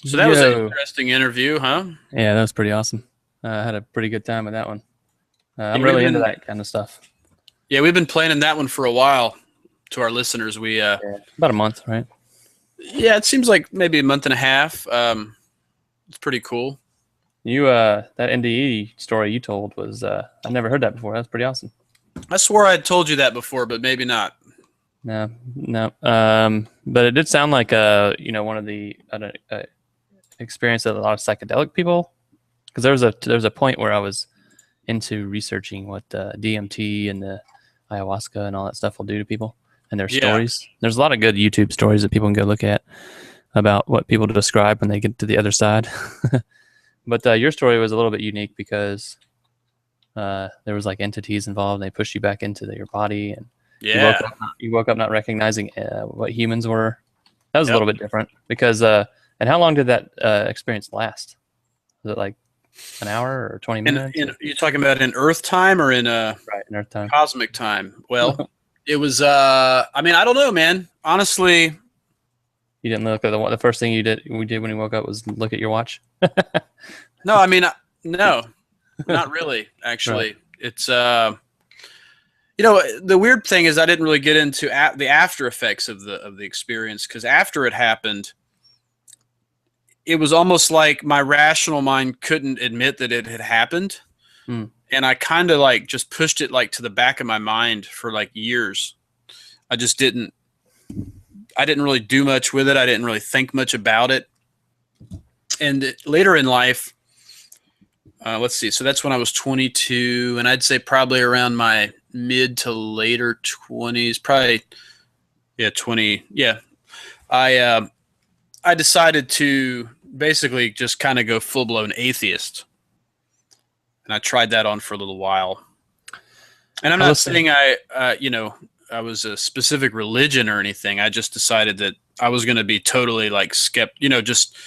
So that was an Yo. interesting interview, huh? Yeah, that was pretty awesome. I had a pretty good time with that one. I'm Yeah, we've really into been that kind of stuff. we've been planning that one for a while. To our listeners, we Yeah. About a month, right? yeah, it seems like maybe a month and a half. It's pretty cool. That NDE story you told was, I've never heard that before. That's pretty awesome. I swore I'd told you that before, but maybe not. No, no. But it did sound like, one of the experience that a lot of psychedelic people, because there was a point where I was into researching what DMT and the ayahuasca and all that stuff will do to people and their Yeah, stories. There's a lot of good YouTube stories that people can go look at about what people describe when they get to the other side. But your story was a little bit unique because there was like entities involved. And they pushed you back into your body, and you woke yeah, up. You woke up not recognizing what humans were. That was a yep. little bit different because. And how long did that experience last? Was it like an hour or 20 minutes? In Or? you talking about in Earth time or in Right, in Earth time. cosmic time? Well, it was. I mean, I don't know, man. Honestly, You didn't look at the first thing we did when you woke up was look at your watch. no. I mean, no, not really. Right. Actually, it's the weird thing is I didn't really get into the after effects of the experience because after it happened, it was almost like my rational mind couldn't admit that it had happened, Hmm. and I kind of like just pushed it like to the back of my mind for like years. I just didn't. I didn't really do much with it. I didn't really think much about it. And later in life, let's see. So that's when I was 22, and I'd say probably around my mid to later 20s, probably 20. Yeah, I I decided to basically just kind of go full blown atheist, and I tried that on for a little while. And I'm I will not say, saying I was a specific religion or anything. I just decided that I was going to be totally like just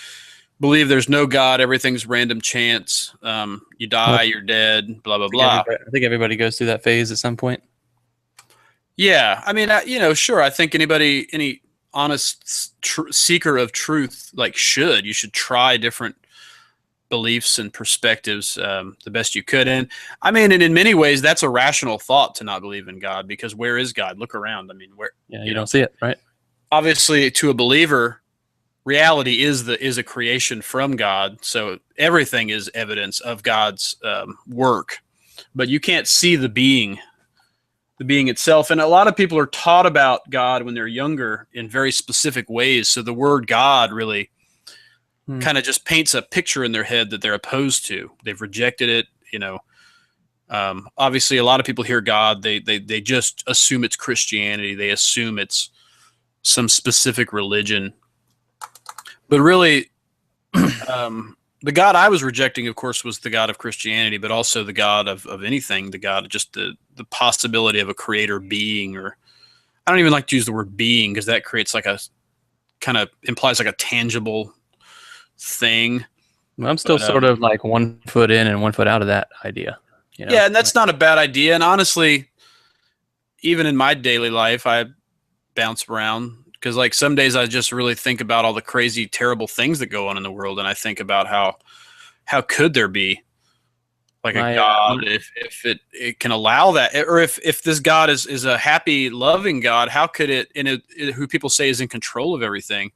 believe there's no God, everything's random chance. You well, die, you're dead, blah blah blah. I think everybody goes through that phase at some point. Yeah, I mean, sure. I think any honest seeker of truth, like, you should try different beliefs and perspectives the best you could. And I mean, and in many ways, that's a rational thought to not believe in God because where is God? Look around. I mean, Yeah, you you know, don't see it, right? obviously, to a believer, reality is a creation from God, so everything is evidence of God's work. But you can't see the being itself. And a lot of people are taught about God when they're younger in very specific ways. So the word God really Hmm. kind of just paints a picture in their head that they're opposed to. They've rejected it. Obviously, a lot of people hear God, they just assume it's Christianity. They assume it's some specific religion. But really, the God I was rejecting, of course, was the God of Christianity, but also the God of anything, the God of just the possibility of a creator being, or I don't even like to use the word being because that creates like a kind of implies like a tangible thing. Well, I'm still But sort of like 1 foot in and 1 foot out of that idea. You know, yeah, and that's not a bad idea. And honestly, even in my daily life, I bounce around because like some days I just really think about all the crazy, terrible things that go on in the world, and I think about how could there be like a God if it can allow that, or if this God is a happy, loving God, how could who people say is in control of everything?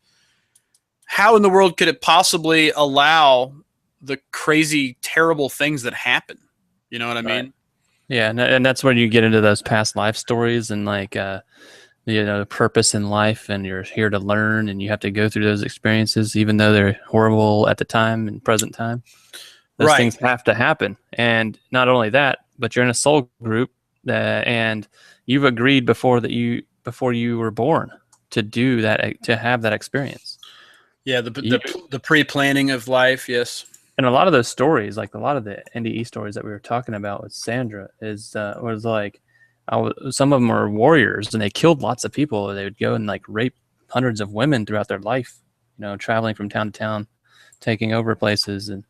How in the world could it possibly allow the crazy, terrible things that happen? You know what I right. mean? Yeah, and that's when you get into those past life stories and like purpose in life, and you're here to learn, and you have to go through those experiences, even though they're horrible at the time and present time. Those Right. things have to happen, and not only that, but you're in a soul group, and you've agreed before you were born to do that, to have that experience. Yeah. You, The pre planning of life. Yes. and a lot of those stories, like a lot of the NDE stories that we were talking about with Sandra, was like, some of them are warriors and they killed lots of people. They would go and like rape hundreds of women throughout their life, traveling from town to town, taking over places. And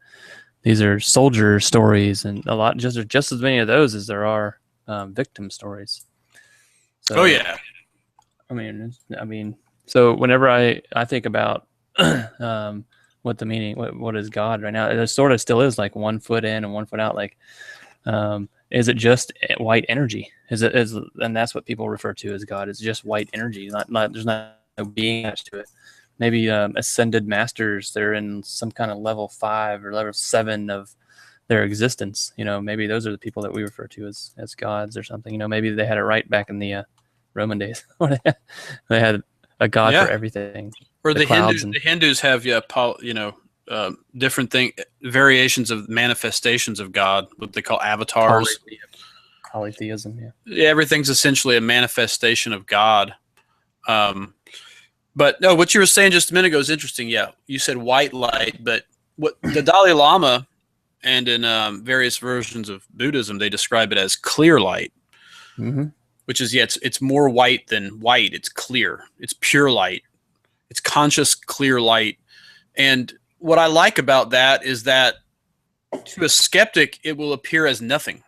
these are soldier stories, and a lot just as many of those as there are victim stories. Oh So yeah. I mean, so whenever I think about what the meaning, what is God right now. It sort of still is like 1 foot in and 1 foot out. Like, is it just white energy? And that's what people refer to as God. It's just white energy. Not there's not no being attached to it. Maybe ascended masters, they're in some kind of level 5 or level 7 of their existence. Maybe those are the people that we refer to as gods or something. Maybe they had it right back in the Roman days. They had a god for everything. Or the Hindus have different variations of manifestations of God, what they call avatars. Polytheism, yeah. Everything's essentially a manifestation of God. But no, what you were saying just a minute ago is interesting. Yeah, you said white light, but what the Dalai Lama and in various versions of Buddhism, they describe it as clear light, which is it's more white than white. It's clear. It's pure light. It's conscious, clear light. And what I like about that is that to a skeptic, it will appear as nothing.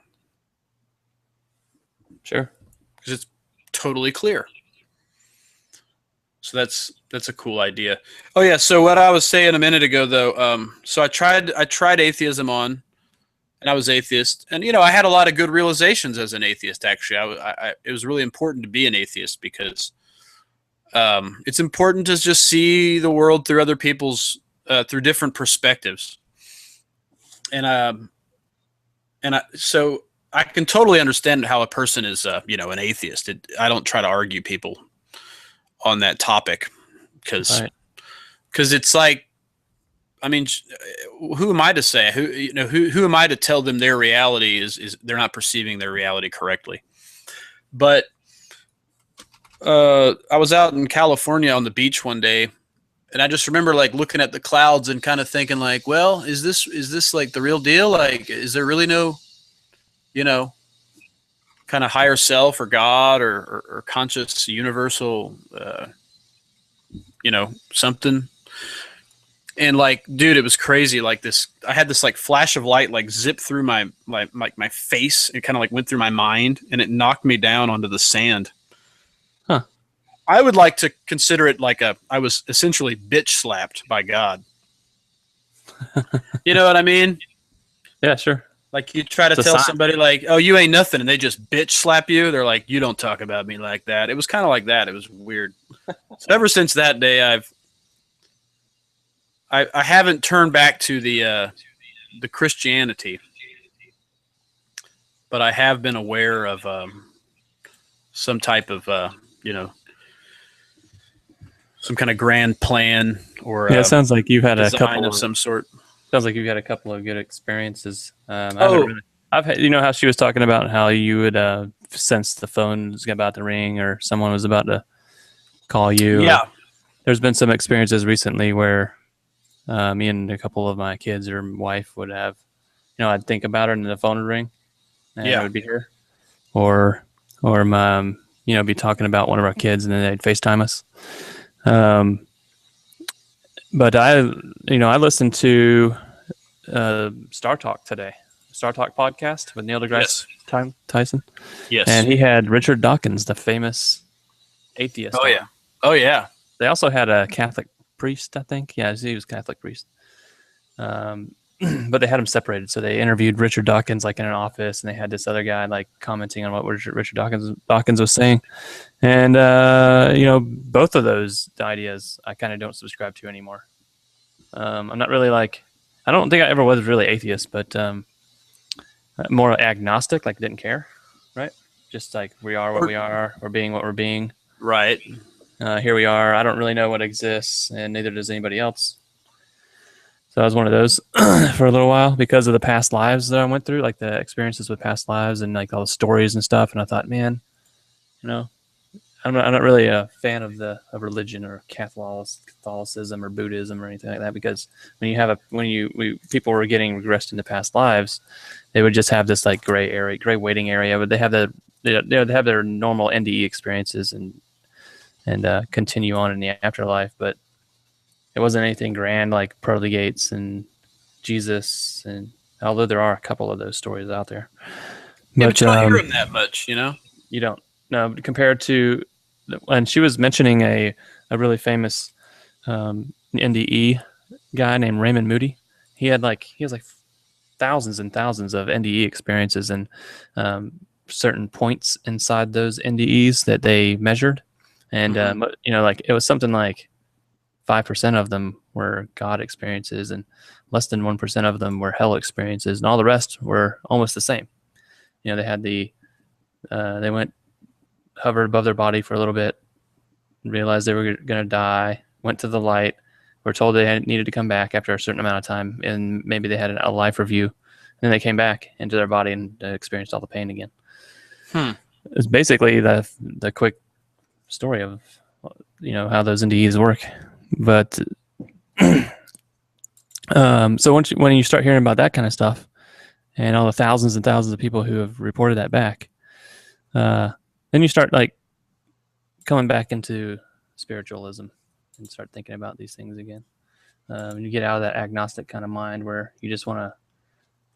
Sure. Because it's totally clear. So that's a cool idea. Oh yeah. So what I was saying a minute ago, though, so I tried atheism on, and I was atheist, and I had a lot of good realizations as an atheist. Actually, it was really important to be an atheist because it's important to just see the world through other people's through different perspectives, so I can totally understand how a person is an atheist. I don't try to argue people on that topic because it's like, I mean, who am I to say who am I to tell them their reality is they're not perceiving their reality correctly? But I was out in California on the beach one day, and I just remember like looking at the clouds and kind of thinking like, well, is this like the real deal? Like, is there really no, kind of higher self or God or conscious universal, something? And like, dude, it was crazy. Like I had this like flash of light, like zip through my face. It kind of like went through my mind, and it knocked me down onto the sand. Huh. I would like to consider it like I was essentially bitch slapped by God. You know what I mean? Yeah, sure. Like you try to tell somebody like, oh, you ain't nothing, and they just bitch slap you. They're like, you don't talk about me like that. It was kind of like that. It was weird. So ever since that day, I haven't turned back to the Christianity, but I have been aware of some type of some kind of grand plan or it sounds like you've had a couple of some sort. Sounds like you've had a couple of good experiences. I've had, how she was talking about how you would sense the phone was about to ring or someone was about to call you. Yeah. There's been some experiences recently where me and a couple of my kids or wife would have, I'd think about her and the phone would ring, and it would be her, or be talking about one of our kids and then they'd FaceTime us. But I listened to Star Talk today, Star Talk podcast with Neil deGrasse Tyson. Yes, and he had Richard Dawkins, the famous atheist. Oh yeah. They also had a Catholic priest, I think. Yeah, he was a Catholic priest. But they had them separated. So they interviewed Richard Dawkins like in an office, and they had this other guy like commenting on what Richard Dawkins was saying. And both of those ideas I kind of don't subscribe to anymore. I'm not really I don't think I ever was really atheist, but more agnostic, like didn't care, right? Just like we are what we are, we're being what we're being. Right. Here we are. I don't really know what exists, and neither does anybody else. So I was one of those for a little while because of the past lives that I went through, like the experiences with past lives and like all the stories and stuff. And I thought, man, I'm not really a fan of religion or Catholicism or Buddhism or anything like that, because people were getting regressed into past lives, they would just have this like gray waiting area, but they have they have their normal NDE experiences and continue on in the afterlife, but it wasn't anything grand like pearly gates and Jesus, and although there are a couple of those stories out there, but you don't hear them that much, You don't. No, compared to, and she was mentioning a really famous NDE guy named Raymond Moody. He has like thousands and thousands of NDE experiences, and certain points inside those NDEs that they measured, and like it was something like 5% of them were God experiences, and less than 1% of them were hell experiences, and all the rest were almost the same. They had they hovered above their body for a little bit, realized they were going to die, went to the light, were told they needed to come back after a certain amount of time, and maybe they had a life review, and then they came back into their body and experienced all the pain again. It's basically the quick story of how those NDEs work. But so when you start hearing about that kind of stuff and all the thousands and thousands of people who have reported that back, then you start like coming back into spiritualism and start thinking about these things again. You get out of that agnostic kind of mind where you just want to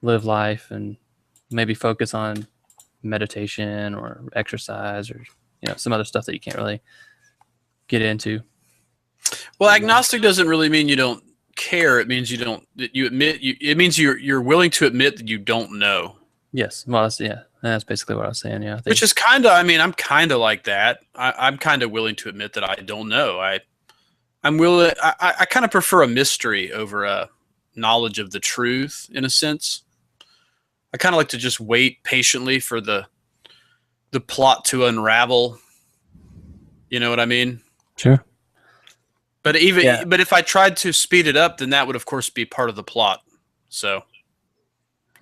live life and maybe focus on meditation or exercise or some other stuff that you can't really get into. Well, agnostic doesn't really mean you don't care. It means it means you're willing to admit that you don't know. Yes. Well, that's basically what I was saying. Yeah. Which is kind of, I'm kind of like that. I'm kind of willing to admit that I don't know. I'm willing. I kind of prefer a mystery over a knowledge of the truth in a sense. I kind of like to just wait patiently for the plot to unravel. You know what I mean? Sure. But but if I tried to speed it up, then that would of course be part of the plot. So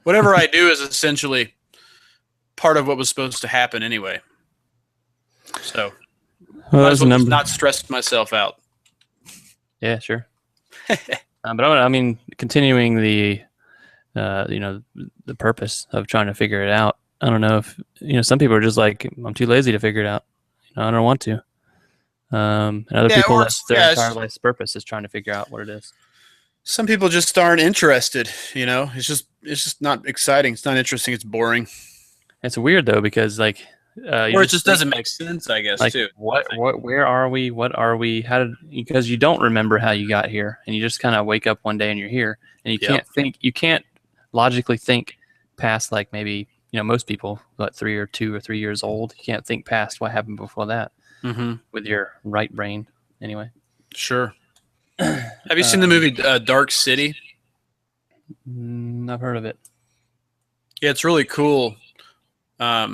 whatever I do is essentially part of what was supposed to happen anyway. So might as well just not stress myself out. Yeah, sure. But continuing the the purpose of trying to figure it out. I don't know if some people are just like, I'm too lazy to figure it out. I don't want to. And other people, that's their entire life's purpose is trying to figure out what it is. Some people just aren't interested. It's just not exciting. It's not interesting. It's boring. It's weird though because or it just doesn't make sense. I guess too. Where are we? What are we? Because you don't remember how you got here, and you just kind of wake up one day and you're here, and you can't think. You can't logically think past like maybe most people, 2 or 3 years old. You can't think past what happened before that. Mm-hmm. With your right brain, anyway. Sure. Have you seen the movie Dark City? I've heard of it. Yeah, it's really cool. I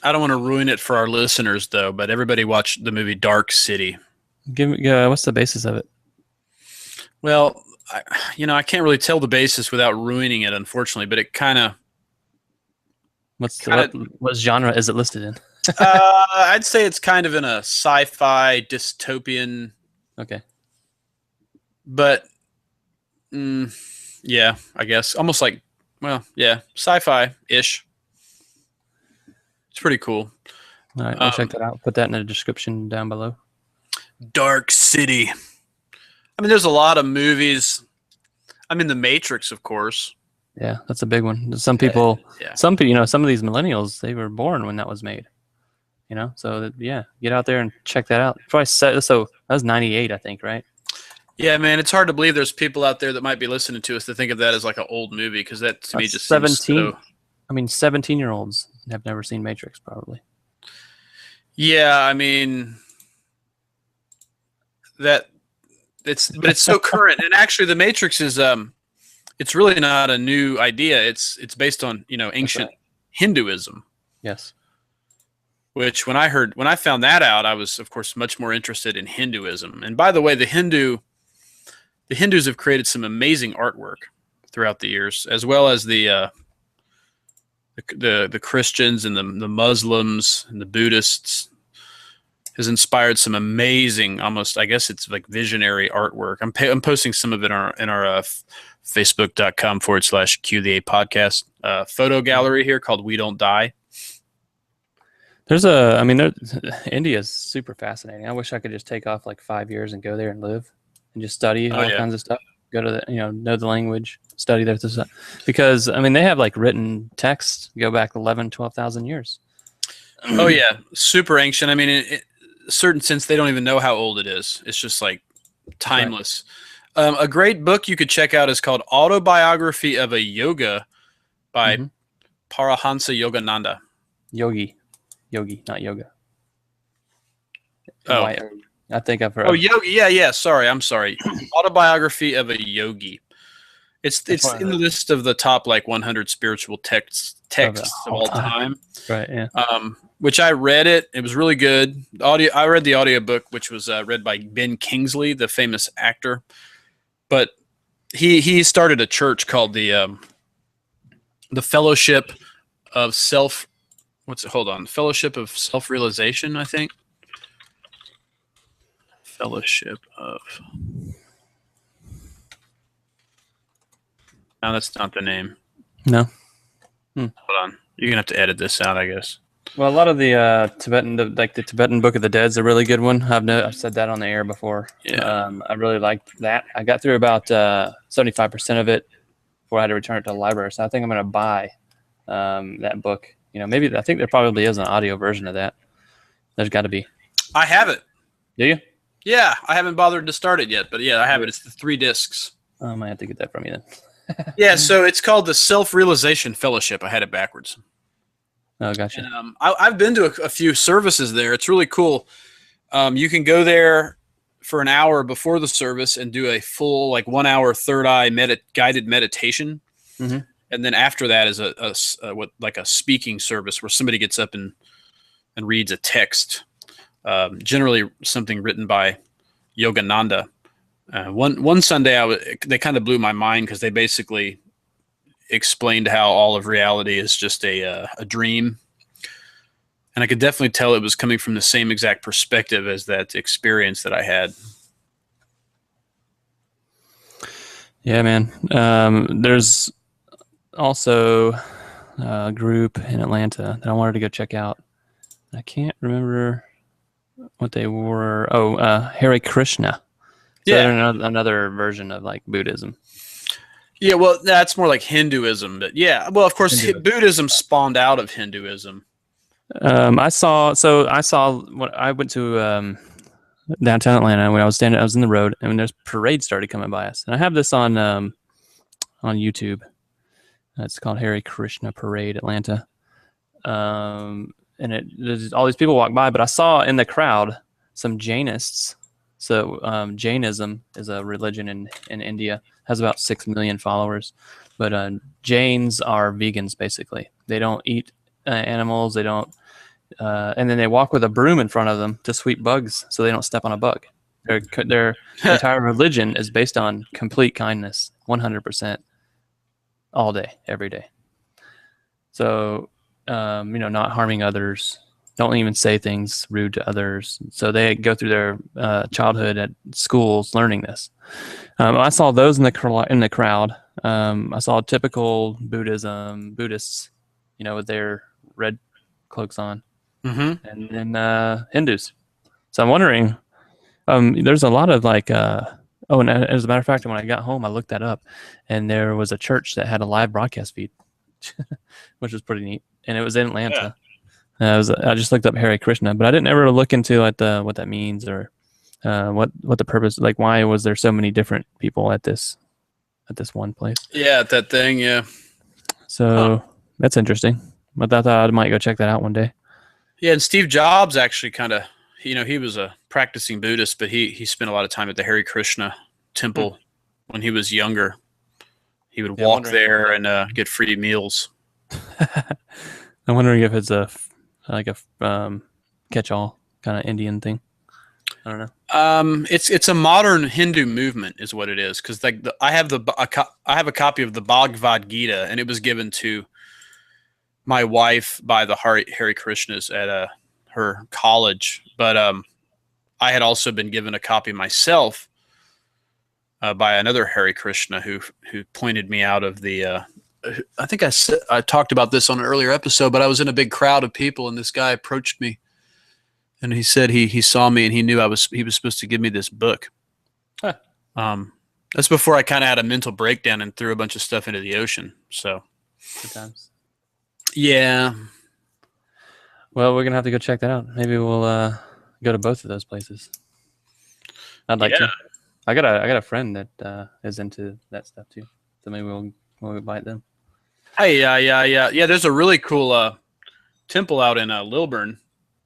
don't want to ruin it for our listeners, though, but everybody watch the movie Dark City. What's the basis of it? Well, I can't really tell the basis without ruining it, unfortunately, but it kind of... What genre is it listed in? I'd say it's kind of in a sci-fi dystopian. Okay. But, yeah, I guess almost like, sci-fi-ish. It's pretty cool. All right, I'll check that out. Put that in the description down below. Dark City. There's a lot of movies. The Matrix, of course. Yeah, that's a big one. Some people, some of these millennials, they were born when that was made. So get out there and check that out. Probably so that was 98, I think, right? Yeah, man, it's hard to believe there's people out there that might be listening to us to think of that as like an old movie because that to me just 17. 17-year-olds have never seen Matrix, probably. Yeah, but it's so current, and actually, the Matrix is it's really not a new idea. It's based on ancient Hinduism. Yes. Which when I found that out, I was of course much more interested in Hinduism. And by the way, the Hindus have created some amazing artwork throughout the years, as well as the Christians and the Muslims and the Buddhists. Has inspired some amazing, almost I guess it's like visionary artwork. I'm posting some of it in our Facebook.com/QTheA podcast photo gallery here called We Don't Die. India is super fascinating. I wish I could just take off like 5 years and go there and live and just study all kinds of stuff. Go to know the language, study their stuff. Because they have like written texts go back 11, 12,000 years. Oh yeah, super ancient. In a certain sense, they don't even know how old it is. It's just like timeless. A great book you could check out is called Autobiography of a Yoga by Mm-hmm. Paramahansa Yogananda. Yogi, not yoga. Oh, I think I've heard. oh, yogi. Yeah. Sorry, I'm sorry. Autobiography of a Yogi. It's in the list of the top like 100 spiritual texts of all time. Right. Yeah. Which I read it. It was really good. I read the audiobook, which was read by Ben Kingsley, the famous actor. But he started a church called the Fellowship of Self. Hold on, Fellowship of Self Realization, I think. Fellowship of. No, that's not the name. No. Hold on, you're gonna have to edit this out, I guess. Well, a lot of the the Tibetan Book of the Dead's a really good one. I've said that on the air before. Yeah. I really liked that. I got through about 75% of it before I had to return it to the library. So I think I'm going to buy that book. Maybe I think there probably is an audio version of that. There's got to be. I have it. Do you? Yeah, I haven't bothered to start it yet, but yeah, I have it. It's the 3 discs. I might have to get that from you then. Yeah, so it's called the Self-Realization Fellowship. I had it backwards. Oh, gotcha. And, I've been to a few services there. It's really cool. You can go there for an hour before the service and do a full 1 hour third eye guided meditation. Mm-hmm. And then after that is a speaking service where somebody gets up and reads a text, generally something written by Yogananda. One Sunday they kind of blew my mind because they basically explained how all of reality is just a dream. And I could definitely tell it was coming from the same exact perspective as that experience that I had. Yeah, man. There's also a group in Atlanta that I wanted to go check out. I can't remember what they were. Oh, Hare Krishna. So Yeah. Another version of Buddhism. Yeah, well, that's more like Hinduism, but yeah, well, of course, Buddhism spawned out of Hinduism. I went to downtown Atlanta when I was in the road, and when there's parades started coming by us, and I have this on YouTube. It's called Hare Krishna Parade Atlanta, and there's all these people walk by, but I saw in the crowd some Jainists. So Jainism is a religion in India, has about 6 million followers, but Jains are vegans basically. They don't eat animals. They don't, and then they walk with a broom in front of them to sweep bugs so they don't step on a bug. Their entire religion is based on complete kindness, 100%, all day, every day. So not harming others. Don't even say things rude to others. So they go through their childhood at schools learning this. I saw those in the crowd. I saw typical Buddhists, with their red cloaks on, Mm-hmm. and then Hindus. So I'm wondering, there's a lot of and as a matter of fact, when I got home, I looked that up, and there was a church that had a live broadcast feed, which was pretty neat, and it was in Atlanta. Yeah. I just looked up Hare Krishna, but I didn't ever look into what that means or what the purpose. Why was there so many different people at this one place? Yeah, at that thing. Yeah. So that's interesting. But I thought I might go check that out one day. Yeah, and Steve Jobs actually kind of, he was a practicing Buddhist, but he spent a lot of time at the Hare Krishna temple when he was younger. He would walk there and get free meals. I'm wondering if it's a catch-all kind of Indian thing. I don't know. It's a modern Hindu movement, is what it is. Because I have a copy of the Bhagavad Gita, and it was given to my wife by the Hare Krishnas at her college. But I had also been given a copy myself by another Hare Krishna who pointed me out of the. I think I talked about this on an earlier episode, but I was in a big crowd of people, and this guy approached me, and he said he saw me and he knew he was supposed to give me this book. Huh. That's before I kind of had a mental breakdown and threw a bunch of stuff into the ocean. So, good times. Yeah. Well, we're gonna have to go check that out. Maybe we'll go to both of those places. I'd like to. I got a friend that is into that stuff too. So maybe we'll invite them. Hey, yeah. There's a really cool temple out in Lilburn,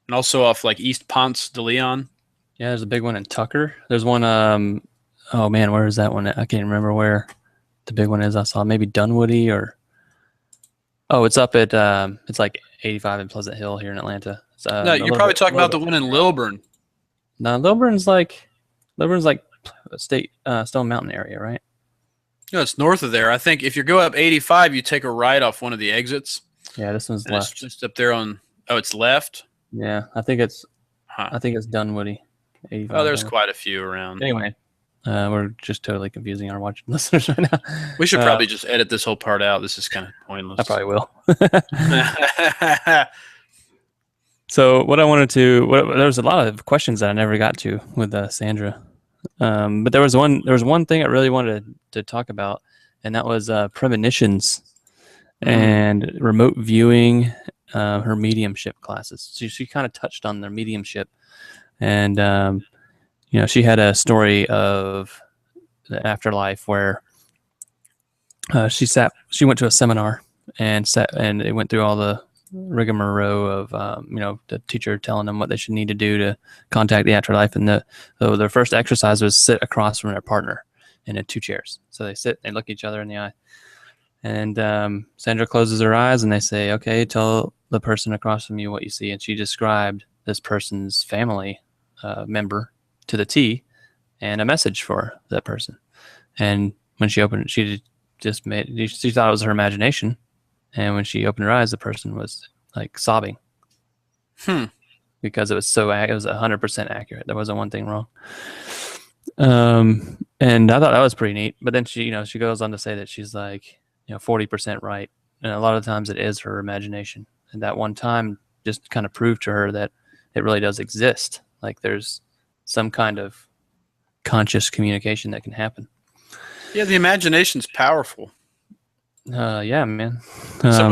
and also off like East Ponce de Leon. Yeah, there's a big one in Tucker. There's one. Oh man, where is that one? I can't remember where the big one is. I saw maybe Dunwoody or. Oh, it's up at it's like 85 in Pleasant Hill here in Atlanta. It's, No, you're probably talking about the one in Lilburn. No, Lilburn's like state Stone Mountain area, right? No, it's north of there. I think if you go up 85, you take a right off one of the exits. Yeah, this one's And left. it's just up there on. Oh, it's left. Yeah, I think it's Huh. Dunwoody. 85 Oh, there's Dunwoody. quite a few around. Anyway, we're just totally confusing our watching listeners right now. We should probably just edit this whole part out. This is kind of pointless. I probably will. So what I wanted to, there was a lot of questions that I never got to with Sandra, but there was one thing I really wanted to talk about, and that was premonitions and remote viewing, her mediumship classes. So she kind of touched on their mediumship, and she had a story of the afterlife where she went to a seminar and it went through all the rigmarole of the teacher telling them what they should need to do to contact the afterlife, and their first exercise was sit across from their partner in 2 chairs. So they sit, they look each other in the eye, and Sandra closes her eyes and they say, okay, tell the person across from you what you see. And she described this person's family member to the T and a message for that person. And when she opened it, she thought it was her imagination. And when she opened her eyes, the person was like sobbing. Because it was 100% accurate. There wasn't one thing wrong. And I thought that was pretty neat. But then she goes on to say that she's like, 40% right. And a lot of times it is her imagination. And that one time just kind of proved to her that it really does exist. Like there's some kind of conscious communication that can happen. Yeah, the imagination's powerful. Yeah, man. Some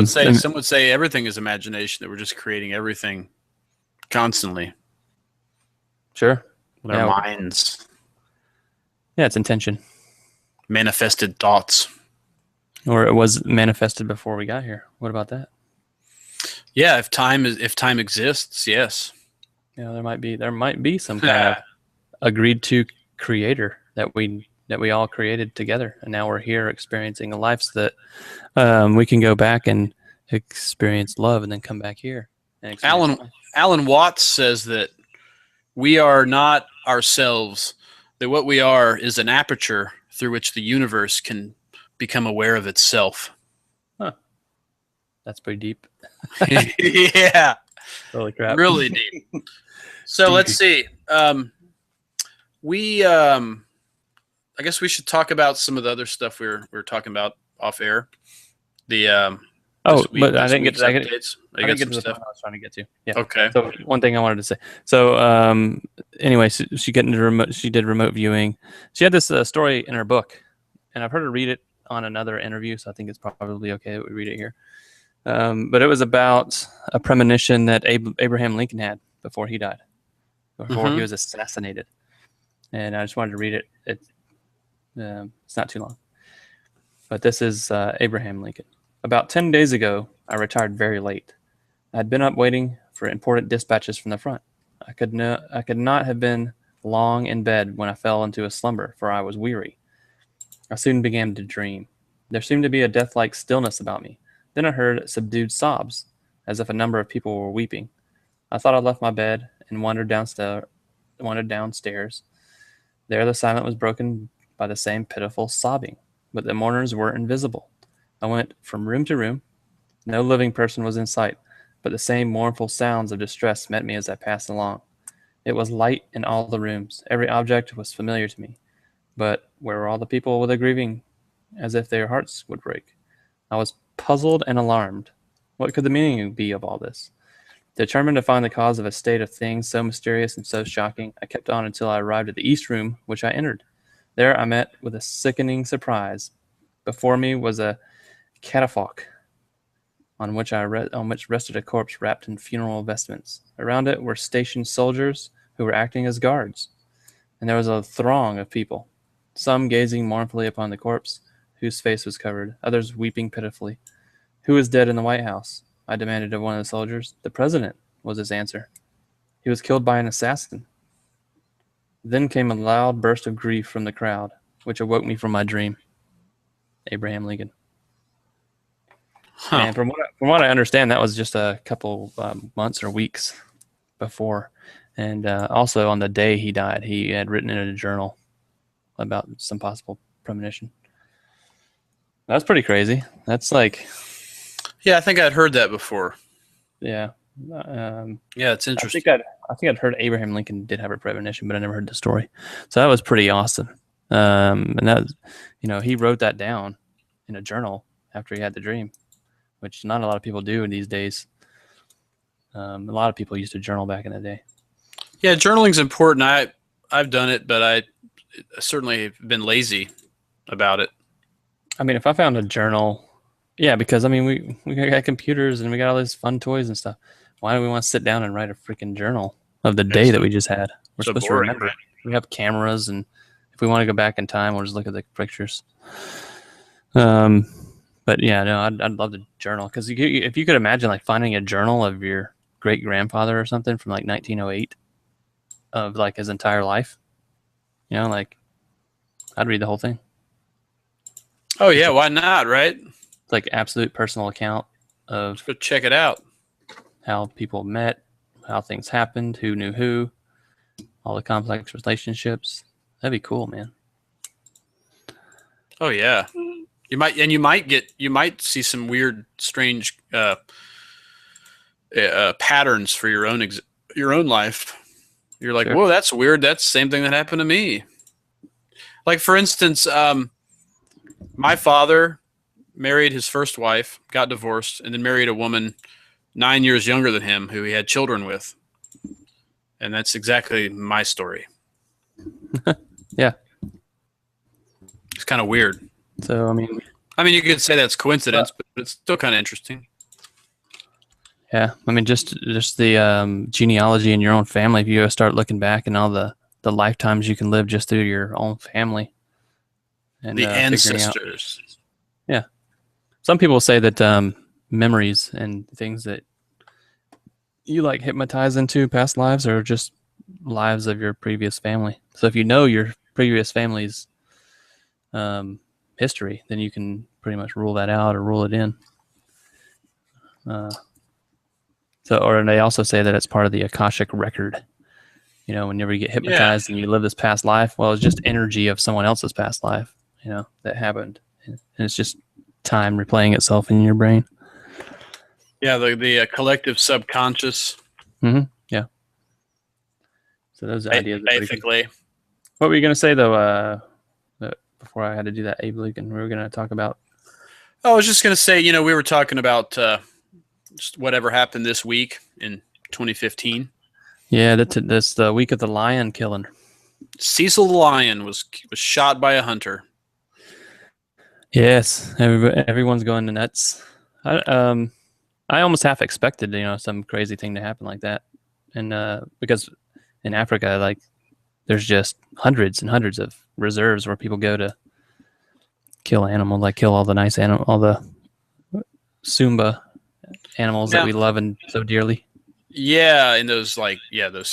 would say everything is imagination, that we're just creating everything constantly. Sure. With our minds. Yeah, it's intention. Manifested thoughts. Or it was manifested before we got here. What about that? Yeah, if time exists, yes. There might be some kind of agreed to creator that we all created together, and now we're here experiencing a life so that we can go back and experience love and then come back here. And Alan Watts says that we are not ourselves, that what we are is an aperture through which the universe can become aware of itself. Huh. That's pretty deep. Yeah. Holy crap. Really deep. So let's see. I guess we should talk about some of the other stuff we were talking about off air. But I didn't get to the point I was trying to get to. Yeah. Okay. So one thing I wanted to say. So anyway, she did remote viewing. She had this story in her book, and I've heard her read it on another interview, so I think it's probably okay that we read it here. But it was about a premonition that Abraham Lincoln had before he died, before he was assassinated. And I just wanted to read it. It's not too long. But this is Abraham Lincoln. About 10 days ago, I retired very late. I had been up waiting for important dispatches from the front. I could not have been long in bed when I fell into a slumber, for I was weary. I soon began to dream. There seemed to be a death-like stillness about me. Then I heard subdued sobs, as if a number of people were weeping. I thought I left my bed and wandered downstairs. There the silence was broken by the same pitiful sobbing, but the mourners were invisible. I went from room to room. No living person was in sight, but the same mournful sounds of distress met me as I passed along. It was light in all the rooms. Every object was familiar to me. But where were all the people with the grieving, as if their hearts would break? I was puzzled and alarmed. What could the meaning be of all this? Determined to find the cause of a state of things so mysterious and so shocking, I kept on until I arrived at the east room, which I entered. There I met with a sickening surprise. Before me was a catafalque on which rested a corpse wrapped in funeral vestments. Around it were stationed soldiers who were acting as guards, and there was a throng of people. some gazing mournfully upon the corpse, whose face was covered, others weeping pitifully. Who is dead in the White House? I demanded of one of the soldiers. The president, was his answer. He was killed by an assassin. Then came a loud burst of grief from the crowd, which awoke me from my dream. Abraham Lincoln. Huh. And from what I understand, that was just a couple months or weeks before. And also on the day he died, he had written in a journal about some possible premonition. That's pretty crazy. That's like... Yeah, I think I'd heard that before. Yeah. Yeah, it's interesting. I think I'd heard Abraham Lincoln did have a premonition, but I never heard the story. So that was pretty awesome. And that, he wrote that down in a journal after he had the dream, which not a lot of people do in these days. A lot of people used to journal back in the day. Yeah, journaling's important. I've done it, but I certainly have been lazy about it. I mean, if I found a journal, yeah, because I mean, we got computers and we got all these fun toys and stuff. Why do we want to sit down and write a freaking journl of the day that we just had? We're so supposed boring, to remember. right? We have cameras, and if we want to go back in time, we'll just look at the pictures. But yeah, no, I'd love to journal, because if you could imagine like finding a journal of your great grandfather or something from like 1908 of like his entire life, like I'd read the whole thing. Oh yeah, why not? Right? It's like absolute personal account of Let's go check it out. how people met, how things happened, who knew who, all the complex relationships. That'd be cool, man. Oh yeah, you might see some weird, strange patterns for your own life. You're like, Sure. whoa, that's weird. That's the same thing that happened to me. Like for instance, my father married his first wife, got divorced, and then married a woman 9 years younger than him who he had children with. And that's exactly my story. Yeah. It's kind of weird. So, I mean, you could say that's coincidence, but it's still kind of interesting. yeah. I mean, just the genealogy in your own family. If you start looking back and all the lifetimes you can live just through your own family. And The figuring out. ancestors. Yeah. Some people say that memories and things that you like hypnotize into past lives are just lives of your previous family. So if you know your previous family's history, then you can pretty much rule that out or rule it in. Or they also say that it's part of the Akashic record. Whenever you get hypnotized and you live this past life, well, it's just energy of someone else's past life, that happened. And it's just time replaying itself in your brain. Yeah, the collective subconscious. Mm-hmm. Yeah. So those ideas. Basically. What were you going to say, though, before I had to do that, Abe Lincoln? We were going to talk about... I was just going to say, we were talking about just whatever happened this week in 2015. Yeah, that's the week of the lion killing. Cecil the lion was shot by a hunter. Yes, everyone's going nuts. I almost half expected, some crazy thing to happen like that, and because in Africa, like, there's just hundreds and hundreds of reserves where people go to kill animals, like kill all the nice animals, all the Sumba animals that we love and so dearly. Yeah, and those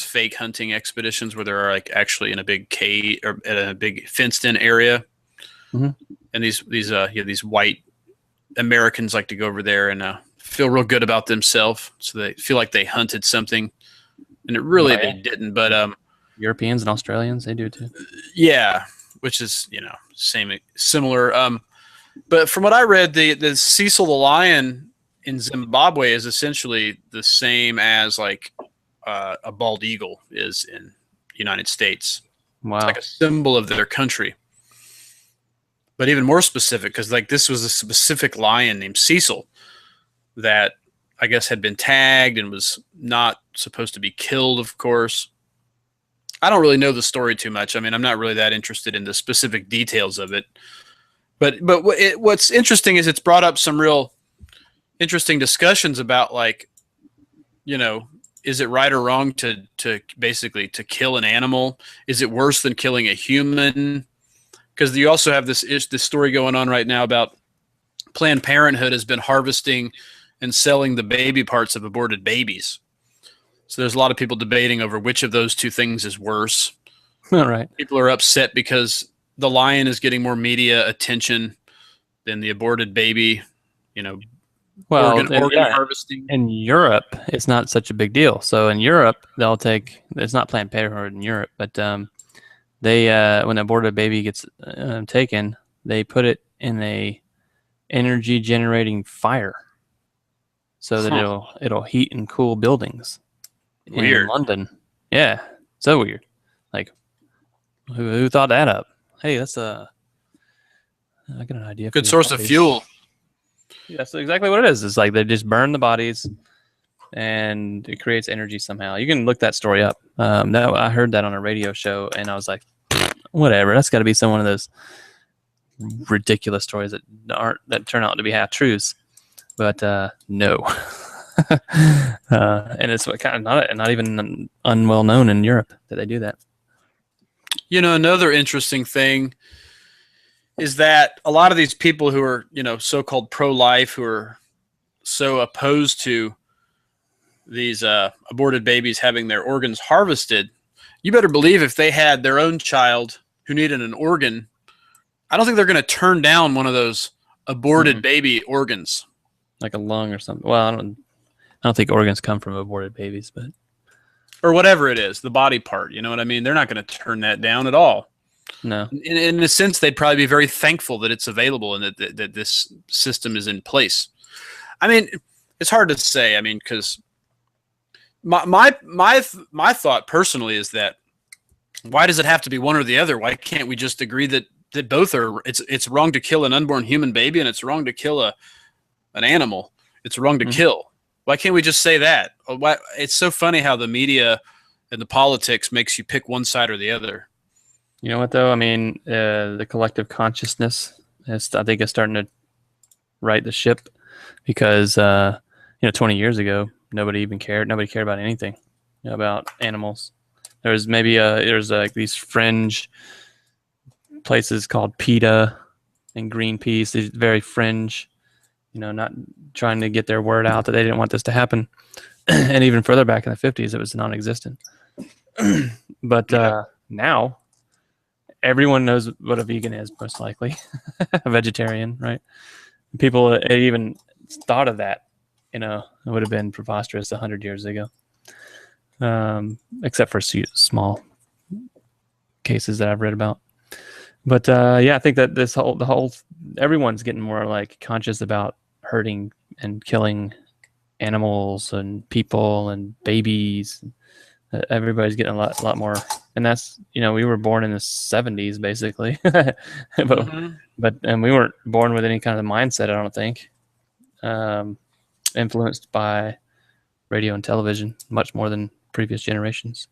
fake hunting expeditions where they're like actually in a big cave or in a big fenced-in area, mm-hmm. and these white Americans like to go over there and feel real good about themselves, so they feel like they hunted something, and they didn't. But Europeans and Australians, they do too. Yeah, which is similar. But from what I read, the Cecil the lion in Zimbabwe is essentially the same as like a bald eagle is in the United States. Wow. It's like a symbol of their country. But even more specific, because like this was a specific lion named Cecil that I guess had been tagged and was not supposed to be killed, of course. I don't really know the story too much. I mean, I'm not really that interested in the specific details of it. But what's interesting is it's brought up some real interesting discussions about, like, is it right or wrong to basically to kill an animal? Is it worse than killing a human? because you also have this story going on right now about Planned Parenthood has been harvesting and selling the baby parts of aborted babies. So there's a lot of people debating over which of those two things is worse. All right. People are upset because the lion is getting more media attention than the aborted baby, Well, organ harvesting. In Europe, it's not such a big deal. So in Europe, it's not Planned Parenthood in Europe, but they when an aborted baby gets taken, they put it in a energy generating fire so that it'll heat and cool buildings. Weird. In London. Yeah, so weird. Like, who thought that up? Hey, I got an idea. Good source of fuel. Yeah, that's exactly what it is. It's like they just burn the bodies, and it creates energy somehow. You can look that story up. I heard that on a radio show, and I was like, whatever. That's got to be some one of those ridiculous stories that turn out to be half truths. But no. And it's kind of not even unwell known in Europe that they do that. Another interesting thing is that a lot of these people who are, so-called pro-life, who are so opposed to these aborted babies having their organs harvested, you better believe if they had their own child who needed an organ, I don't think they're going to turn down one of those aborted baby organs. Like a lung or something. Well, I don't think organs come from aborted babies, but or whatever it is, the body part. You know what I mean? They're not going to turn that down at all. No. In a sense, they'd probably be very thankful that it's available and that this system is in place. I mean, it's hard to say. I mean, because my thought personally is that why does it have to be one or the other? Why can't we just agree that both are? It's wrong to kill an unborn human baby, and it's wrong to kill an animal. It's wrong to kill. Why can't we just say that? Why? It's so funny how the media and the politics makes you pick one side or the other. You know what, though? I mean, the collective consciousness I think is starting to right the ship because, 20 years ago, nobody even cared. Nobody cared about anything about animals. There's these fringe places called PETA and Greenpeace. These very fringe, not trying to get their word out that they didn't want this to happen. And even further back in the 50s, it was non-existent. But now everyone knows what a vegan is, most likely. A vegetarian, right? People even thought of that, it would have been preposterous 100 years ago. Except for small cases that I've read about. But I think that everyone's getting more like conscious about hurting and killing animals and people and babies. Everybody's getting a lot more, and that's we were born in the 70s basically, but we weren't born with any kind of mindset. I don't think influenced by radio and television much more than previous generations.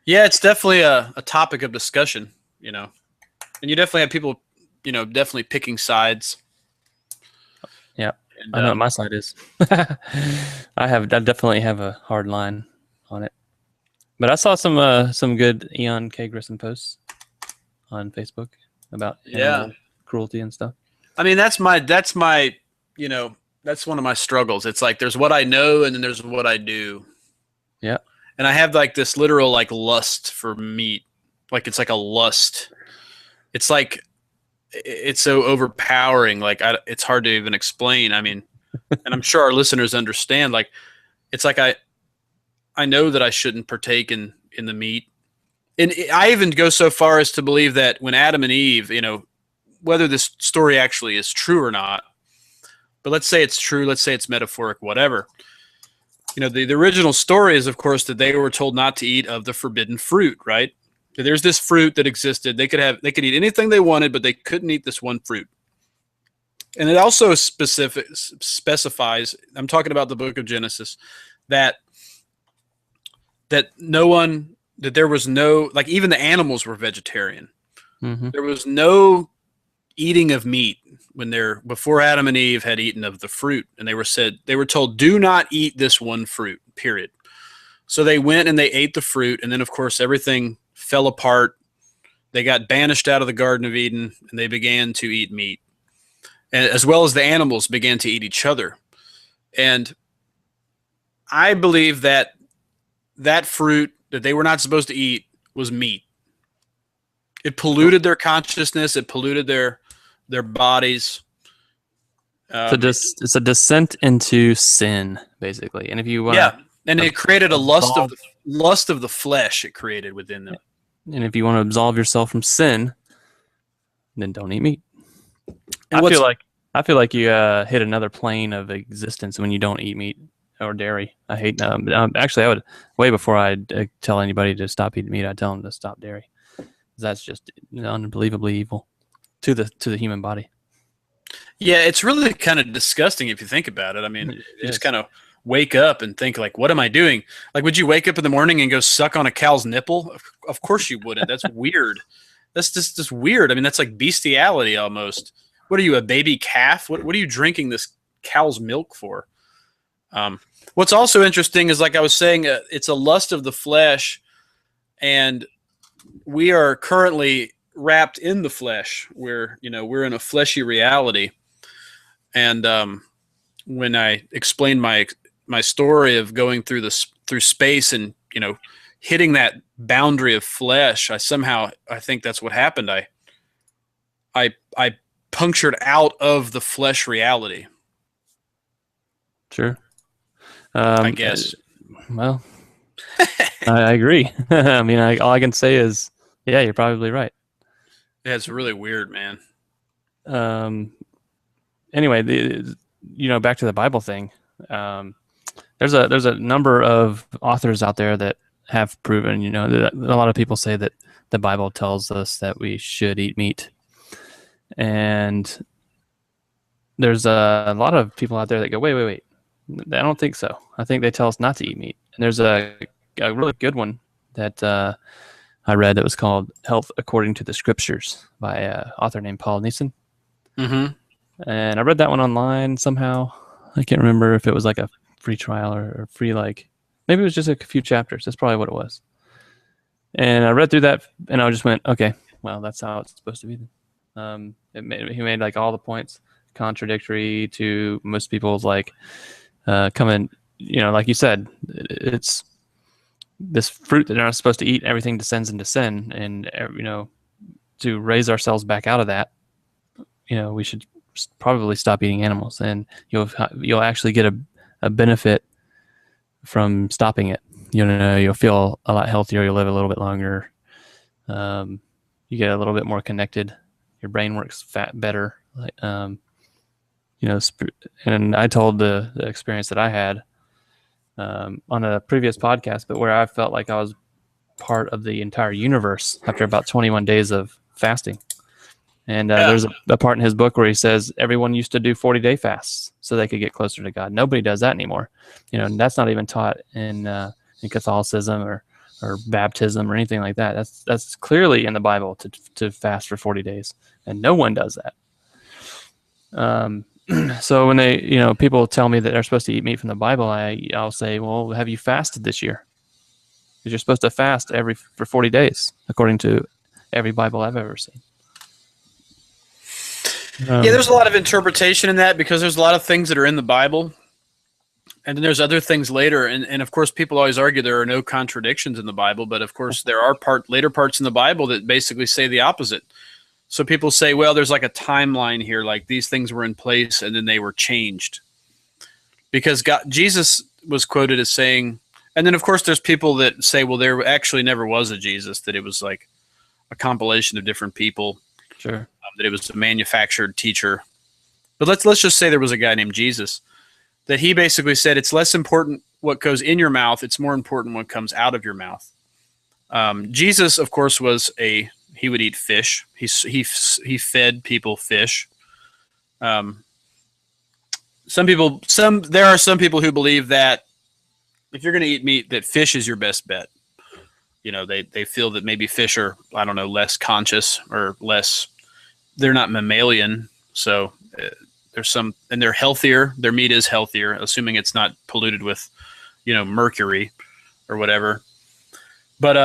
Yeah, it's definitely a topic of discussion, and you definitely have people, definitely picking sides. Yeah, and, I know what my side is. I definitely have a hard line on it, but I saw some good Eon K. Grissom posts on Facebook about cruelty and stuff. I mean, that's my that's one of my struggles. It's like there's what I know and then there's what I do. Yeah. And I have like this literal like lust for meat. Like it's like a lust. It's like it's so overpowering. Like it's hard to even explain. I mean, and I'm sure our listeners understand. Like it's like I know that I shouldn't partake in the meat. And I even go so far as to believe that when Adam and Eve, whether this story actually is true or not, but let's say it's true, let's say it's metaphoric, whatever. The original story is, of course, that they were told not to eat of the forbidden fruit, right? So there's this fruit that existed. They could eat anything they wanted, but they couldn't eat this one fruit. And it also specifies, I'm talking about the book of Genesis, that there was no, like even the animals were vegetarian. Mm-hmm. There was no eating of meat before Adam and Eve had eaten of the fruit, and they were told, do not eat this one fruit, period. So they went and they ate the fruit, and then of course everything fell apart. They got banished out of the Garden of Eden, and they began to eat meat, and as well as the animals began to eat each other. And I believe that that fruit that they were not supposed to eat was meat. It polluted their consciousness. It polluted their bodies. It's a descent into sin, basically. And if you want yeah, and it created a lust of the flesh. It created within them. And if you want to absolve yourself from sin, then don't eat meat. And I feel like you hit another plane of existence when you don't eat meat or dairy. I hate. Actually, I would way before I'd tell anybody to stop eating meat, I'd tell them to stop dairy. That's just unbelievably evil to the human body. Yeah, it's really kind of disgusting if you think about it. I mean, you just kind of wake up and think, like, what am I doing? Like, would you wake up in the morning and go suck on a cow's nipple? Of course you wouldn't. That's weird. That's just weird. I mean, that's like bestiality almost. What are you, a baby calf? What are you drinking this cow's milk for? What's also interesting is, like I was saying, it's a lust of the flesh, and we are currently wrapped in the flesh. We're in a fleshy reality. And when I explained my story of going through space and hitting that boundary of flesh, I think that's what happened. I punctured out of the flesh reality. Sure. I guess. Well, I agree. I mean, all I can say is, yeah, you're probably right. Yeah, it's really weird, man. Anyway, back to the Bible thing. There's a number of authors out there that have proven, that a lot of people say that the Bible tells us that we should eat meat, and there's a lot of people out there that go, wait. I don't think so. I think they tell us not to eat meat. And there's a really good one that I read that was called Health According to the Scriptures by an author named Paul Neeson. Mm-hmm. And I read that one online somehow. I can't remember if it was like a free trial or free, maybe it was just a few chapters. That's probably what it was. And I read through that and I just went, okay, well, that's how it's supposed to be. He made like all the points contradictory to most people's coming, like you said, it's this fruit that they're not supposed to eat. Everything descends into sin, and to raise ourselves back out of that, we should probably stop eating animals, and you'll actually get a benefit from stopping it. You'll feel a lot healthier. You'll live a little bit longer. You get a little bit more connected. Your brain works better. And I told the experience that I had on a previous podcast, but where I felt like I was part of the entire universe after about 21 days of fasting. And there's a part in his book where he says everyone used to do 40-day fasts so they could get closer to God. Nobody does that anymore. And that's not even taught in Catholicism or baptism or anything like that. That's clearly in the Bible to fast for 40 days, and no one does that. So when people tell me that they're supposed to eat meat from the Bible, I'll say, well, have you fasted this year? Because you're supposed to fast for 40 days, according to every Bible I've ever seen. There's a lot of interpretation in that, because there's a lot of things that are in the Bible, and then there's other things later. And of course, people always argue there are no contradictions in the Bible, but of course there are later parts in the Bible that basically say the opposite. So people say, well, there's like a timeline here, like these things were in place and then they were changed. Because Jesus was quoted as saying, and then of course there's people that say, well, there actually never was a Jesus, that it was like a compilation of different people. Sure. That it was a manufactured teacher. But let's just say there was a guy named Jesus, that he basically said it's less important what goes in your mouth, it's more important what comes out of your mouth. Jesus, of course, he would eat fish. He fed people fish. There are some people who believe that if you're going to eat meat, that fish is your best bet. They feel that maybe fish are, I don't know, less conscious or less. They're not mammalian, so there's some, and they're healthier. Their meat is healthier, assuming it's not polluted with, mercury or whatever. But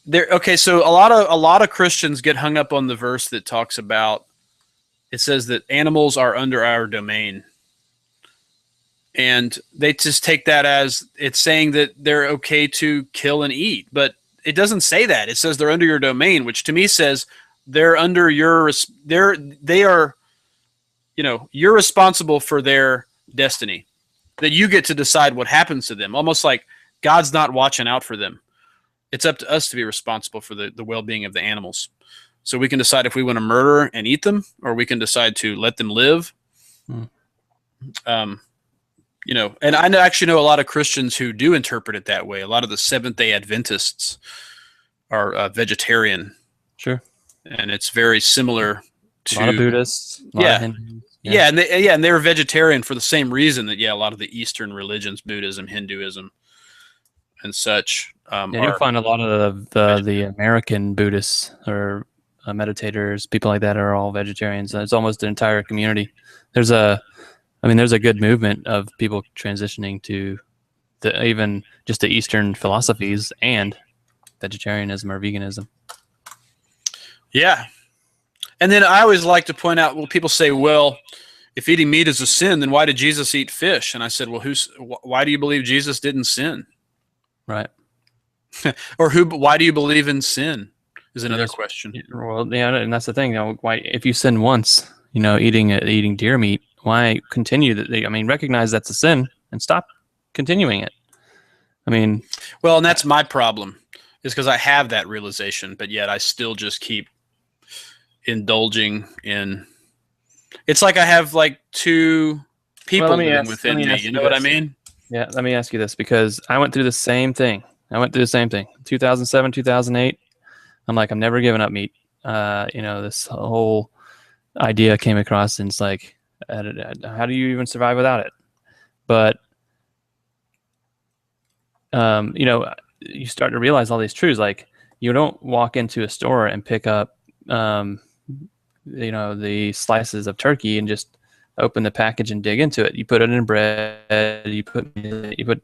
there. Okay, so a lot of Christians get hung up on the verse that talks about. It says that animals are under our domain, and they just take that as it's saying that they're okay to kill and eat, but it doesn't say that. It says they're under your domain, which to me says they're under your. They are. You're responsible for their destiny. That you get to decide what happens to them. Almost like God's not watching out for them. It's up to us to be responsible for the well-being of the animals. So we can decide if we want to murder and eat them, or we can decide to let them live. Hmm. And I actually know a lot of Christians who do interpret it that way. A lot of the Seventh-day Adventists are vegetarian. Sure. And it's very similar to a lot of Buddhists. And they're vegetarian for the same reason that a lot of the Eastern religions, Buddhism, Hinduism, and such. You'll find a lot of the American Buddhists or meditators, people like that, are all vegetarians. It's almost an entire community. There's a good movement of people transitioning to even just the Eastern philosophies and vegetarianism or veganism. Yeah. And then I always like to point out, people say, well, if eating meat is a sin, then why did Jesus eat fish? And I said, well, why do you believe Jesus didn't sin? Right. Or why do you believe in sin is another question. Well, yeah, and that's the thing. Why, if you sin once, eating deer meat, why continue that? Recognize that's a sin and stop continuing it. Well, and that's my problem, is because I have that realization, but yet I still just keep indulging in. It's like I have like two people living within me. You know what I mean? Yeah. Let me ask you this, because I went through the same thing. 2007, 2008. I'm like, I'm never giving up meat. This whole idea came across, and it's like, how do you even survive without it? But, you start to realize all these truths. Like, you don't walk into a store and pick up, the slices of turkey and just open the package and dig into it. You put it in bread, you put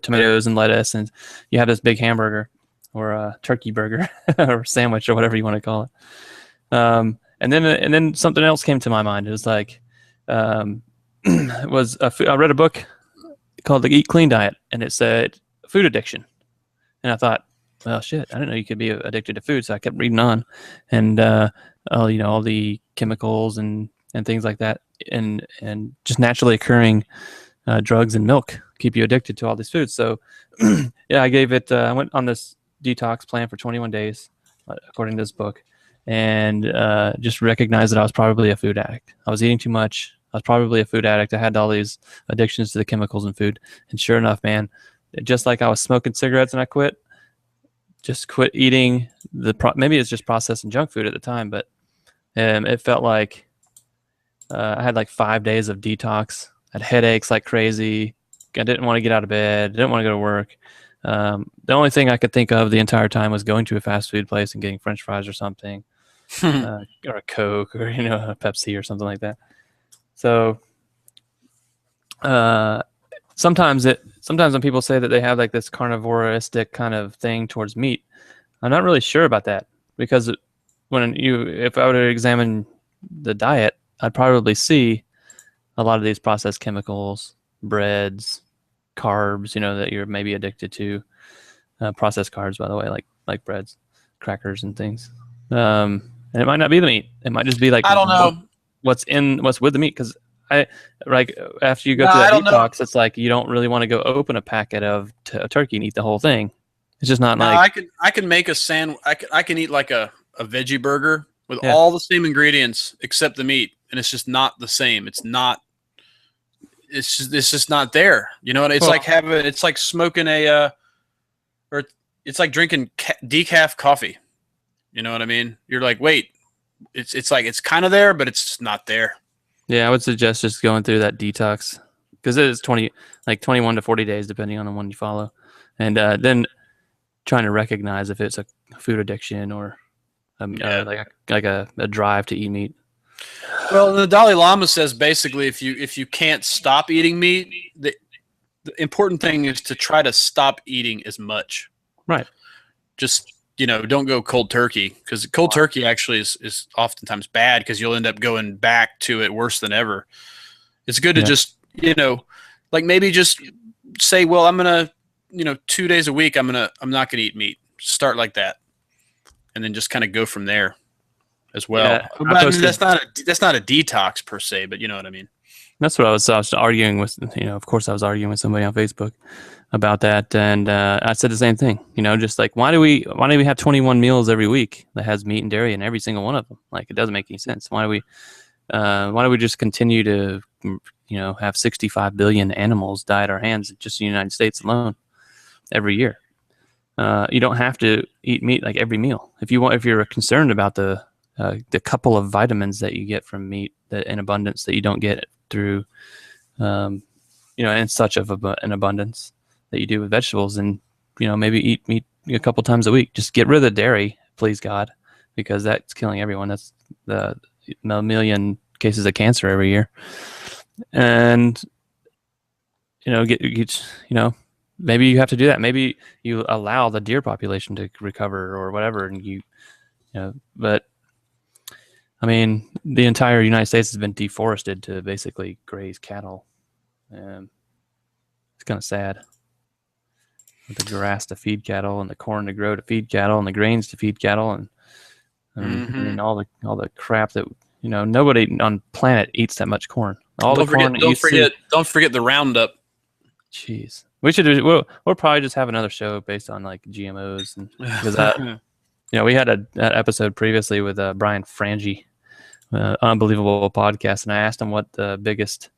tomatoes and lettuce, and you have this big hamburger or a turkey burger or sandwich or whatever you want to call it. And then something else came to my mind. It was like, I read a book called The Eat Clean Diet, and it said food addiction. And I thought, well, shit, I didn't know you could be addicted to food. So I kept reading on, and all the chemicals and things like that, and just naturally occurring drugs and milk keep you addicted to all these foods. So yeah, I went on this detox plan for 21 days, according to this book, and just recognized that I was probably a food addict. I was eating too much. I was probably a food addict. I had all these addictions to the chemicals in food. And sure enough, man, just like I was smoking cigarettes and I quit eating maybe it's just processed and junk food at the time, but it felt like I had like 5 days of detox. I had headaches like crazy. I didn't want to get out of bed. Didn't want to go to work. The only thing I could think of the entire time was going to a fast food place and getting French fries or something, or a Coke, or a Pepsi or something like that. So sometimes when people say that they have like this carnivoristic kind of thing towards meat, I'm not really sure about that, because if I were to examine the diet, I'd probably see a lot of these processed chemicals, breads, carbs, that you're maybe addicted to. Processed carbs, by the way, like breads, crackers, and things. And it might not be the meat. It might just be like, I don't know what's with the meat. Because after you go through that detox, it's like you don't really want to go open a packet of turkey and eat the whole thing. It's just not like I can make a sandwich. I can eat like a veggie burger with all the same ingredients except the meat, and it's just not the same. It's just not there. You know what? It's it's like smoking or it's like drinking decaf coffee. You know what I mean? You're like, wait, it's like it's kind of there, but it's just not there. Yeah, I would suggest just going through that detox, because it is 21 to 40 days, depending on the one you follow, and then trying to recognize if it's a food addiction or like a drive to eat meat. Well, the Dalai Lama says basically, if you can't stop eating meat, the important thing is to try to stop eating as much. Right. Just don't go cold turkey, because cold turkey actually is oftentimes bad, because you'll end up going back to it worse than ever. It's good to just, like maybe just say, well, I'm going to, 2 days a week, I'm not going to eat meat. Start like that. And then just kind of go from there as well. Yeah, But I mean, that's not a detox per se, but you know what I mean? That's what I was arguing with, of course I was arguing with somebody on Facebook about that. And I said the same thing, just like, why do we have 21 meals every week that has meat and dairy in every single one of them? Like, it doesn't make any sense. Why do we just continue to, have 65 billion animals die at our hands just in the United States alone every year? You don't have to eat meat like every meal. If you're concerned about the couple of vitamins that you get from meat in abundance that you don't get through, in such of an abundance that you do with vegetables, and maybe eat meat a couple times a week. Just get rid of the dairy, please God, because that's killing everyone. That's a million cases of cancer every year, and maybe you have to do that. Maybe you allow the deer population to recover or whatever, and but I mean, the entire United States has been deforested to basically graze cattle. It's kind of sad. With the grass to feed cattle, and the corn to grow to feed cattle, and the grains to feed cattle, and I mean, all the crap that nobody on the planet eats that much corn. Don't forget the Roundup. Jeez, we should do. We'll probably just have another show based on like GMOs, and because we had an episode previously with Brian Frangie, unbelievable podcast, and I asked him what the biggest,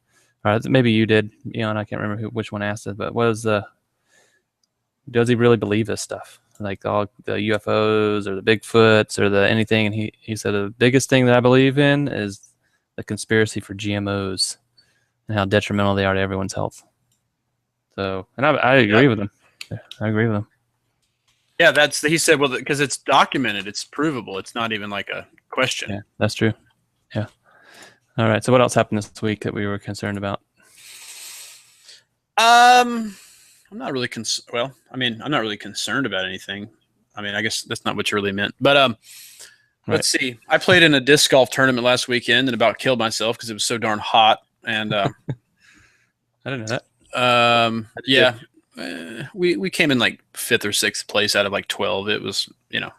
or maybe you did, and I can't remember which one asked it, but does he really believe this stuff, like all the UFOs or the Bigfoots or the anything? And he said the biggest thing that I believe in is the conspiracy for GMOs and how detrimental they are to everyone's health. So, and I agree with him. I agree with him. Yeah, he said, well, because it's documented, it's provable. It's not even like a question. Yeah, that's true. Yeah. All right. So what else happened this week that we were concerned about? I'm not really I'm not really concerned about anything. I mean, I guess that's not what you really meant. But Let's see. I played in a disc golf tournament last weekend and about killed myself because it was so darn hot. And I didn't know that. Yeah. We came in like 5th or 6th place out of like 12. It was, there's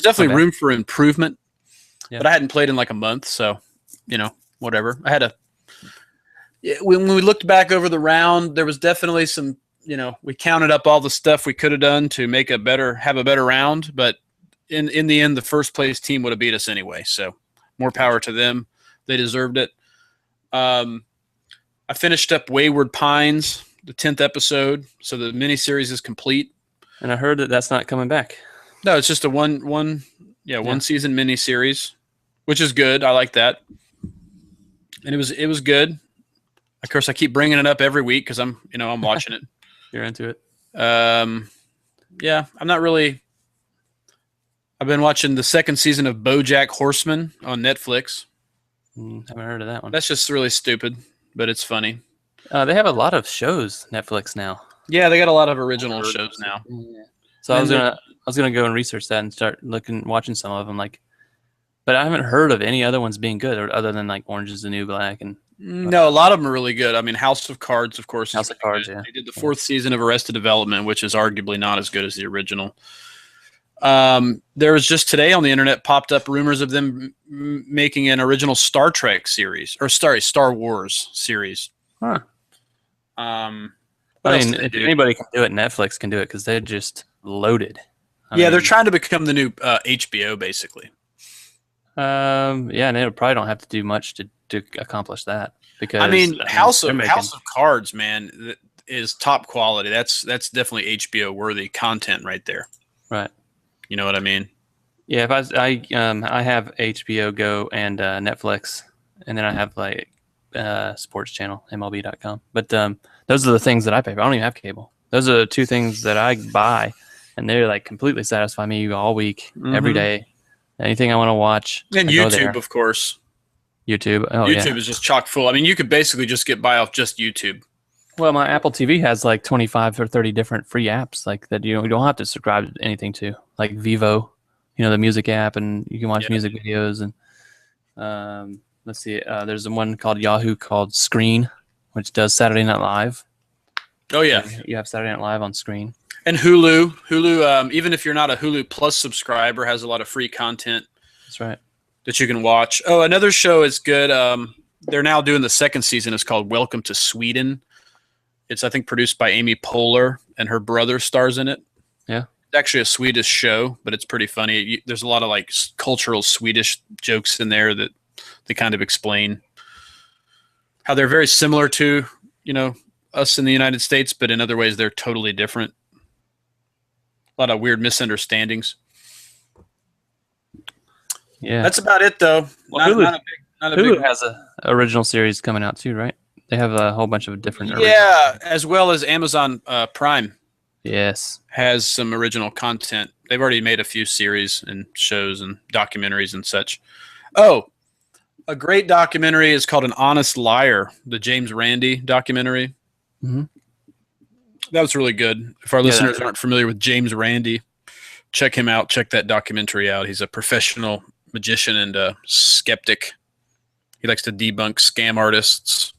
definitely room for improvement. Yeah. But I hadn't played in like a month, so whatever. When we looked back over the round, there was definitely some, we counted up all the stuff we could have done to have a better round, but in the end, the first place team would have beat us anyway. So more power to them. They deserved it. I finished up Wayward Pines, the 10th episode. So the miniseries is complete. And I heard that that's not coming back. No, it's just a one season miniseries, which is good. I like that. And it was good. Of course, I keep bringing it up every week because I'm watching it. You're into it. Yeah, I'm not really. I've been watching the 2nd season of BoJack Horseman on Netflix. Haven't heard of that one. That's just really stupid, but it's funny. They have a lot of shows Netflix now. Yeah, they got a lot of original shows now. Yeah. So I was gonna go and research that and start watching some of them. But I haven't heard of any other ones being good, other than like Orange Is the New Black and. No, a lot of them are really good. I mean, House of Cards, of course. House of Cards, yeah. They did the 4th season of Arrested Development, which is arguably not as good as the original. There was just today on the internet popped up rumors of them making an original Star Trek series, or Star Wars series. Huh. If anybody can do it, Netflix can do it because they're just loaded. They're trying to become the new HBO, basically. And they probably don't have to do much to accomplish that, because House of Cards, man, is top quality. That's definitely HBO worthy content right there. Right. You know what I mean? Yeah. If I have HBO Go and Netflix, and then I have like sports channel MLB.com. But those are the things that I pay for. I don't even have cable. Those are the 2 things that I buy, and they're like completely satisfy me all week, every day. Anything I want to watch. And YouTube, of course. YouTube. Oh, YouTube is just chock full. I mean, you could basically just get by off just YouTube. Well, my Apple TV has like 25 or 30 different free apps like that you don't have to subscribe to anything to, like Vivo, the music app, and you can watch music videos. And let's see, there's one called Yahoo called Screen, which does Saturday Night Live. Oh yeah, and you have Saturday Night Live on Screen. And Hulu, even if you're not a Hulu Plus subscriber, has a lot of free content. That's right. That you can watch. Oh, another show is good. They're now doing the second season. It's called Welcome to Sweden. It's, I think, produced by Amy Poehler, and her brother stars in it. Yeah. It's actually a Swedish show, but it's pretty funny. There's a lot of like cultural Swedish jokes in there that they kind of explain how they're very similar to, us in the United States, but in other ways they're totally different. A lot of weird misunderstandings. Yeah. That's about it, though. Well, Hulu has an original series coming out too, right? They have a whole bunch of different. Yeah, as well as Amazon Prime. Yes, has some original content. They've already made a few series and shows and documentaries and such. Oh, a great documentary is called An Honest Liar, the James Randi documentary. Mm-hmm. That was really good. If our listeners aren't familiar with James Randi, check him out. Check that documentary out. He's a professional magician and a skeptic. He likes to debunk scam artists.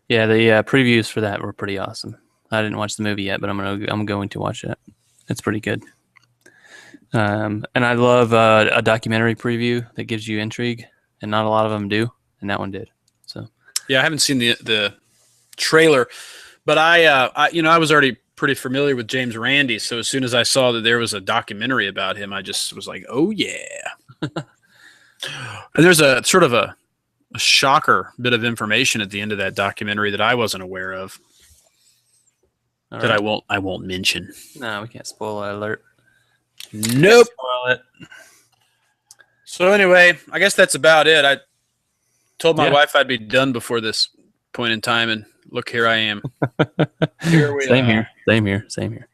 Yeah, the previews for that were pretty awesome. I didn't watch the movie yet, but I'm going to watch it. It's pretty good. And I love a documentary preview that gives you intrigue, and not a lot of them do, and that one did. So yeah, I haven't seen the trailer, but I was already pretty familiar with James Randi, so as soon as I saw that there was a documentary about him, I just was like, oh yeah. And there's a sort of a shocker bit of information at the end of that documentary that I wasn't aware of. All that right. I won't mention. No, we can't spoil alert. Nope. Spoil it. So anyway, I guess that's about it. I told my wife I'd be done before this point in time, and look, here I am. Same here.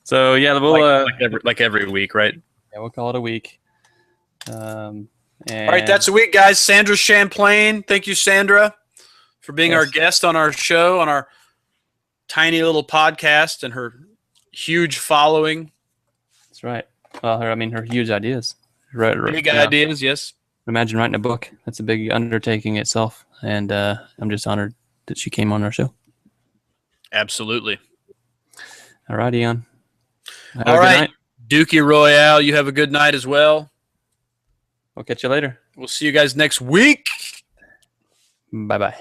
So yeah, we'll like every week, right? Yeah, we'll call it a week. All right, that's a week, guys. Sandra Champlain. Thank you, Sandra, for being our guest on our show, on our tiny little podcast, and her huge following. That's right. Well, her huge ideas. Big ideas, yes. Imagine writing a book. That's a big undertaking itself, and I'm just honored that she came on our show. Absolutely. All right, Ian. All right, Dookie Royale, you have a good night as well. We'll catch you later. We'll see you guys next week. Bye-bye.